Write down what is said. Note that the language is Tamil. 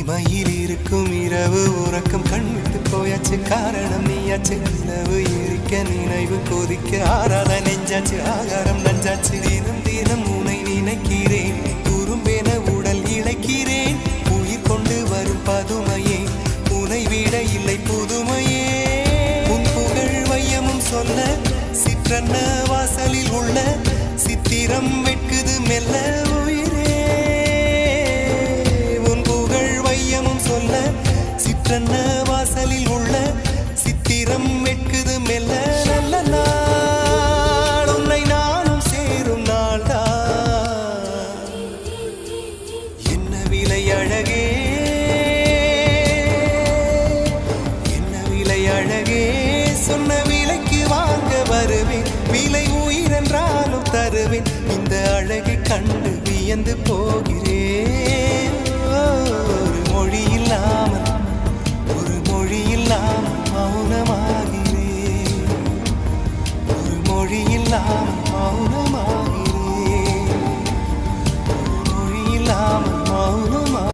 தனிமையில் இருக்கும் இரவு உறக்கம் கண்விட்டு போயாச்சு காரணம் நீயாச்சு நிலவு எரிக்க நினைவு கொதிக்க ஆறாத நெஞ்சாச்சு ஆகாரம் நஞ்சாச்சு தினம் தினம் உனை நினைக்கிறேன் குறும்பென உடல் இழைக்கிறேன் உயிர் கொண்டு வரும் பதுமையே உனை விட இல்லை புதுமையே உன் புகழ் வையமும் சொல்ல சிற்றன்ன வாசலில் உள்ள சித்திரம் வெட்குது மெல்ல உயிரே உன் புகழ் வையமும் சொல்ல சிற்றன்ன வாசலில் உள்ள சித்திரம் வெட்குது மெல்ல நல்ல நாள் உன்னை நானும் சேரும் நாள்தான் என்ன விலை அழகே என்ன விலை அழகே சொன்ன விலைக்கு வாங்க வருவேன் விலை உயிரென்றாலும் தருவேன் இந்த அழகை கண்டு வியந்து போகிறேன் ஒரு மொழி இல்லாமல் மௌனமாகிறேன் ஒரு மொழி இல்லாமல் மௌன